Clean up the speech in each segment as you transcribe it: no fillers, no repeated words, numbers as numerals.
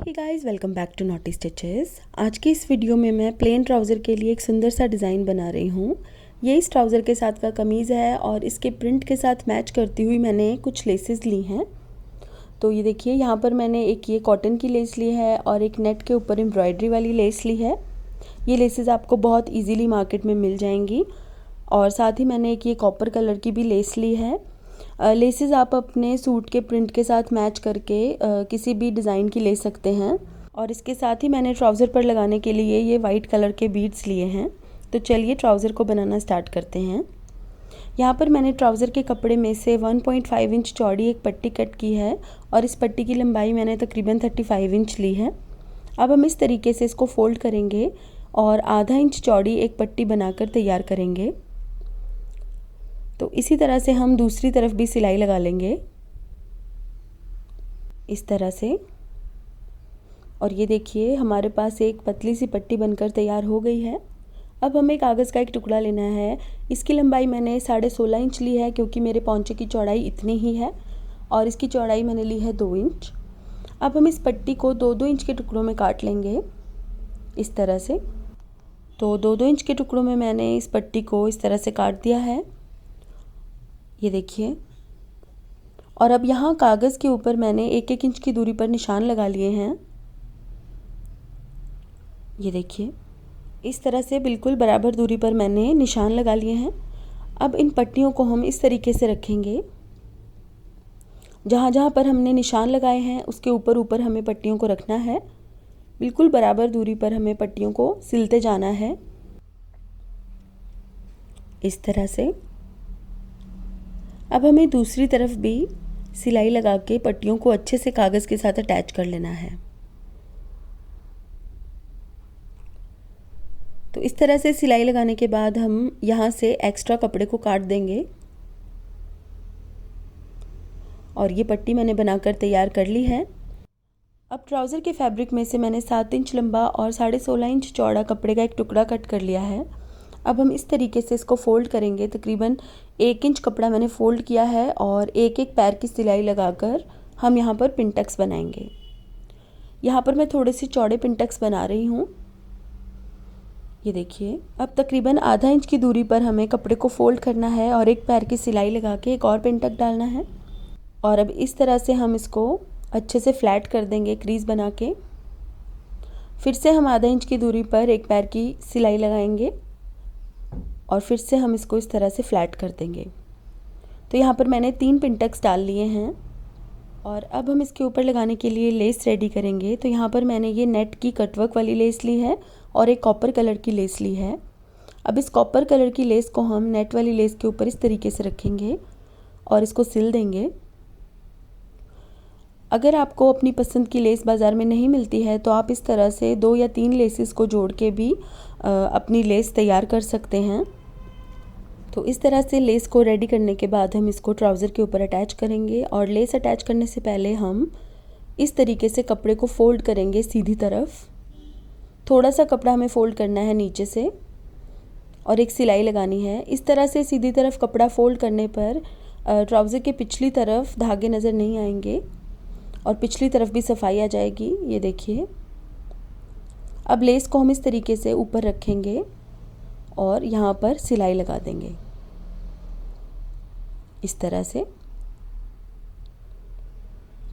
Hey guys, welcome back to Naughty Stitches. आज की इस वीडियो में मैं प्लेन ट्राउज़र के लिए एक सुंदर सा डिज़ाइन बना रही हूँ। ये इस ट्राउज़र के साथ का कमीज़ है और इसके प्रिंट के साथ मैच करती हुई मैंने कुछ लेसेस ली हैं। तो ये देखिए, यहाँ पर मैंने एक ये कॉटन की लेस ली है और एक नेट के ऊपर एम्ब्रॉयडरी वाली लेस ली है। ये लेसेस आपको बहुत ईजीली मार्केट में मिल जाएंगी। और साथ ही मैंने एक ये कॉपर कलर की भी लेस ली है। लेसेस आप अपने सूट के प्रिंट के साथ मैच करके किसी भी डिज़ाइन की ले सकते हैं। और इसके साथ ही मैंने ट्राउज़र पर लगाने के लिए ये वाइट कलर के बीड्स लिए हैं। तो चलिए ट्राउज़र को बनाना स्टार्ट करते हैं। यहाँ पर मैंने ट्राउज़र के कपड़े में से 1.5 इंच चौड़ी एक पट्टी कट की है और इस पट्टी की लंबाई मैंने तकरीबन 35 इंच ली है। अब हम इस तरीके से इसको फोल्ड करेंगे और आधा इंच चौड़ी एक पट्टी बनाकर तैयार करेंगे। तो इसी तरह से हम दूसरी तरफ भी सिलाई लगा लेंगे, इस तरह से। और ये देखिए, हमारे पास एक पतली सी पट्टी बनकर तैयार हो गई है। अब हमें कागज़ का एक टुकड़ा लेना है। इसकी लंबाई मैंने 16.5 इंच ली है क्योंकि मेरे पौंचे की चौड़ाई इतनी ही है और इसकी चौड़ाई मैंने ली है 2 इंच। अब हम इस पट्टी को 2-2 इंच के टुकड़ों में काट लेंगे, इस तरह से। तो 2-2 इंच के टुकड़ों में मैंने इस पट्टी को इस तरह से काट दिया है, ये देखिए। और अब यहाँ कागज़ के ऊपर मैंने 1-1 इंच की दूरी पर निशान लगा लिए हैं, ये देखिए। इस तरह से बिल्कुल बराबर दूरी पर मैंने निशान लगा लिए हैं। अब इन पट्टियों को हम इस तरीके से रखेंगे। जहाँ जहाँ पर हमने निशान लगाए हैं उसके ऊपर ऊपर हमें पट्टियों को रखना है। बिल्कुल बराबर दूरी पर हमें पट्टियों को सिलते जाना है, इस तरह से। अब हमें दूसरी तरफ भी सिलाई लगा के पट्टियों को अच्छे से कागज़ के साथ अटैच कर लेना है। तो इस तरह से सिलाई लगाने के बाद हम यहाँ से एक्स्ट्रा कपड़े को काट देंगे। और ये पट्टी मैंने बनाकर तैयार कर ली है। अब ट्राउज़र के फैब्रिक में से मैंने 7 इंच लंबा और 16.5 इंच चौड़ा कपड़े का एक टुकड़ा कट कर लिया है। अब हम इस तरीके से इसको फ़ोल्ड करेंगे। तकरीबन 1 इंच कपड़ा मैंने फ़ोल्ड किया है और एक पैर की सिलाई लगाकर हम यहाँ पर पिनटक्स बनाएंगे। यहाँ पर मैं थोड़े से चौड़े पिनटक्स बना रही हूँ, ये देखिए। अब तकरीबन आधा इंच की दूरी पर हमें कपड़े को फ़ोल्ड करना है और एक पैर की सिलाई लगा के एक और पिनटक डालना है। और अब इस तरह से हम इसको अच्छे से फ्लैट कर देंगे, क्रीज़ बना के। फिर से हम आधा इंच की दूरी पर एक पैर की सिलाई लगाएंगे और फिर से हम इसको इस तरह से फ्लैट कर देंगे। तो यहाँ पर मैंने 3 पिनटक्स डाल लिए हैं। और अब हम इसके ऊपर लगाने के लिए लेस रेडी करेंगे। तो यहाँ पर मैंने ये नेट की कटवर्क वाली लेस ली है और एक कॉपर कलर की लेस ली है। अब इस कॉपर कलर की लेस को हम नेट वाली लेस के ऊपर इस तरीके से रखेंगे और इसको सिल देंगे। अगर आपको अपनी पसंद की लेस बाज़ार में नहीं मिलती है तो आप इस तरह से 2 या 3 लेसेस को जोड़ के भी अपनी लेस तैयार कर सकते हैं। तो इस तरह से लेस को रेडी करने के बाद हम इसको ट्राउज़र के ऊपर अटैच करेंगे। और लेस अटैच करने से पहले हम इस तरीके से कपड़े को फ़ोल्ड करेंगे सीधी तरफ। थोड़ा सा कपड़ा हमें फ़ोल्ड करना है नीचे से और एक सिलाई लगानी है। इस तरह से सीधी तरफ कपड़ा फ़ोल्ड करने पर ट्राउज़र के पिछली तरफ धागे नज़र नहीं आएंगे और पिछली तरफ भी सफाई आ जाएगी, ये देखिए। अब लेस को हम इस तरीके से ऊपर रखेंगे और यहाँ पर सिलाई लगा देंगे, इस तरह से।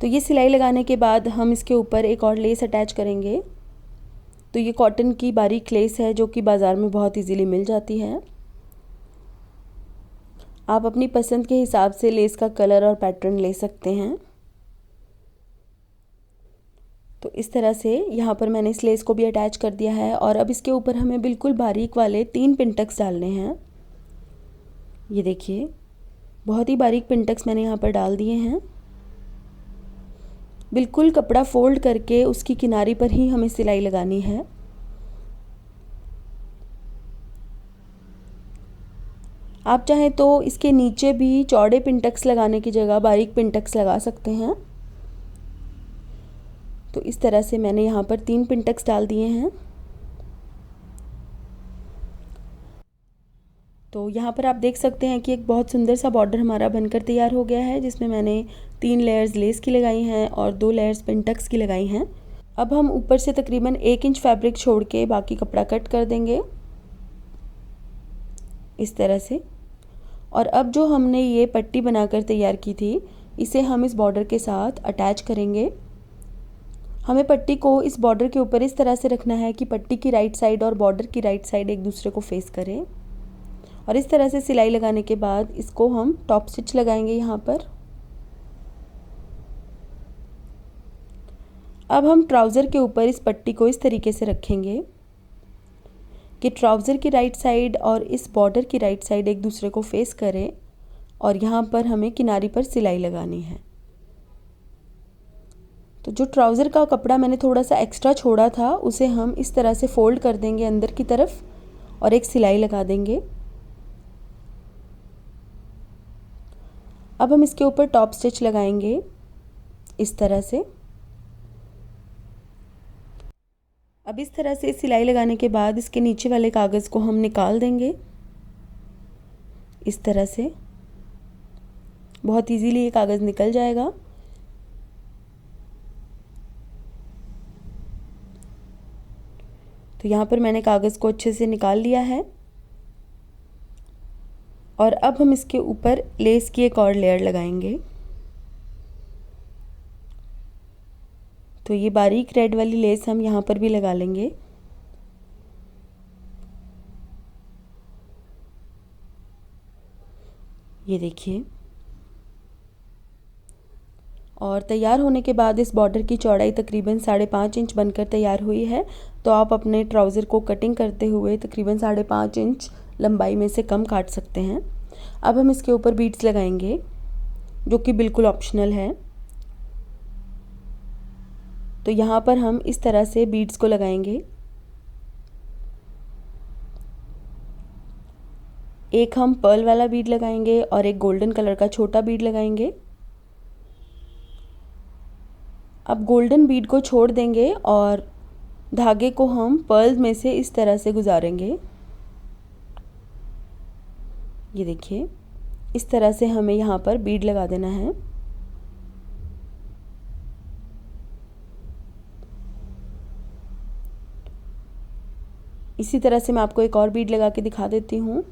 तो ये सिलाई लगाने के बाद हम इसके ऊपर एक और लेस अटैच करेंगे। तो ये कॉटन की बारीक लेस है जो कि बाज़ार में बहुत इजीली मिल जाती है। आप अपनी पसंद के हिसाब से लेस का कलर और पैटर्न ले सकते हैं। तो इस तरह से यहाँ पर मैंने इस लेस को भी अटैच कर दिया है। और अब इसके ऊपर हमें बिल्कुल बारीक वाले 3 पिनटक्स डालने हैं, ये देखिए। बहुत ही बारीक पिनटक्स मैंने यहाँ पर डाल दिए हैं। बिल्कुल कपड़ा फ़ोल्ड करके उसकी किनारी पर ही हमें सिलाई लगानी है। आप चाहें तो इसके नीचे भी चौड़े पिनटक्स लगाने की जगह बारीक पिनटक्स लगा सकते हैं। तो इस तरह से मैंने यहाँ पर 3 पिनटक्स डाल दिए हैं। तो यहाँ पर आप देख सकते हैं कि एक बहुत सुंदर सा बॉर्डर हमारा बनकर तैयार हो गया है, जिसमें मैंने 3 लेयर्स लेस की लगाई हैं और 2 लेयर्स पिनटक्स की लगाई हैं। अब हम ऊपर से तकरीबन 1 इंच फैब्रिक छोड़ के बाकी कपड़ा कट कर देंगे इस तरह से। और अब जो हमने ये पट्टी बनाकर तैयार की थी इसे हम इस बॉर्डर के साथ अटैच करेंगे। हमें पट्टी को इस बॉर्डर के ऊपर इस तरह से रखना है कि पट्टी की राइट साइड और बॉर्डर की राइट साइड एक दूसरे को फेस करें। और इस तरह से सिलाई लगाने के बाद इसको हम टॉप स्टिच लगाएंगे यहाँ पर। अब हम ट्राउज़र के ऊपर इस पट्टी को इस तरीके से रखेंगे कि ट्राउज़र की राइट साइड और इस बॉर्डर की राइट साइड एक दूसरे को फेस करें और यहाँ पर हमें किनारी पर सिलाई लगानी है। तो जो ट्राउज़र का कपड़ा मैंने थोड़ा सा एक्स्ट्रा छोड़ा था उसे हम इस तरह से फोल्ड कर देंगे अंदर की तरफ और एक सिलाई लगा देंगे। अब हम इसके ऊपर टॉप स्टिच लगाएंगे इस तरह से। अब इस तरह से सिलाई लगाने के बाद इसके नीचे वाले कागज़ को हम निकाल देंगे इस तरह से। बहुत इजीली ये कागज़ निकल जाएगा। तो यहाँ पर मैंने कागज़ को अच्छे से निकाल लिया है और अब हम इसके ऊपर लेस की एक और लेयर लगाएंगे। तो ये बारीक रेड वाली लेस हम यहाँ पर भी लगा लेंगे। ये देखिए। और तैयार होने के बाद इस बॉर्डर की चौड़ाई तकरीबन 5.5 इंच बनकर तैयार हुई है। तो आप अपने ट्राउज़र को कटिंग करते हुए तकरीबन 5.5 इंच लंबाई में से कम काट सकते हैं। अब हम इसके ऊपर बीड्स लगाएंगे जो कि बिल्कुल ऑप्शनल है। तो यहाँ पर हम इस तरह से बीड्स को लगाएंगे। एक हम पर्ल वाला बीड लगाएंगे और एक गोल्डन कलर का छोटा बीड लगाएंगे। अब गोल्डन बीड को छोड़ देंगे और धागे को हम पर्ल में से इस तरह से गुजारेंगे। ये देखिए, इस तरह से हमें यहाँ पर बीड लगा देना है। इसी तरह से मैं आपको एक और बीड लगा के दिखा देती हूँ।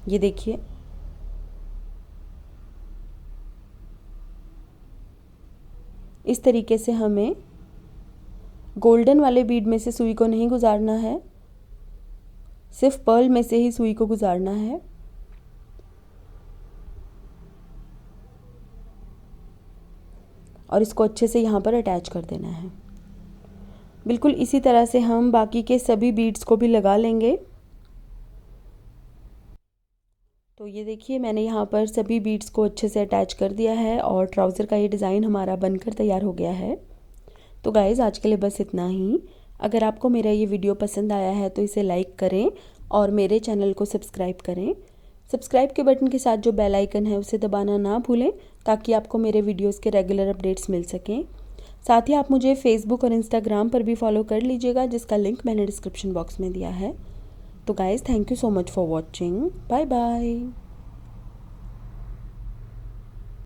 ये देखिए, इस तरीके से हमें गोल्डन वाले बीड में से सुई को नहीं गुजारना है, सिर्फ पर्ल में से ही सुई को गुजारना है। और इसको अच्छे से यहाँ पर अटैच कर देना है। बिल्कुल इसी तरह से हम बाकी के सभी बीड्स को भी लगा लेंगे। तो ये देखिए, मैंने यहाँ पर सभी बीड्स को अच्छे से अटैच कर दिया है और ट्राउज़र का ये डिज़ाइन हमारा बनकर तैयार हो गया है। तो गाइज़, आज के लिए बस इतना ही। अगर आपको मेरा ये वीडियो पसंद आया है तो इसे लाइक करें और मेरे चैनल को सब्सक्राइब करें। सब्सक्राइब के बटन के साथ जो बेल आइकन है उसे दबाना ना भूलें ताकि आपको मेरे वीडियोज़ के रेगुलर अपडेट्स मिल सकें। साथ ही आप मुझे फेसबुक और इंस्टाग्राम पर भी फॉलो कर लीजिएगा, जिसका लिंक मैंने डिस्क्रिप्शन बॉक्स में दिया है। तो guys, thank you so much for watching. Bye bye.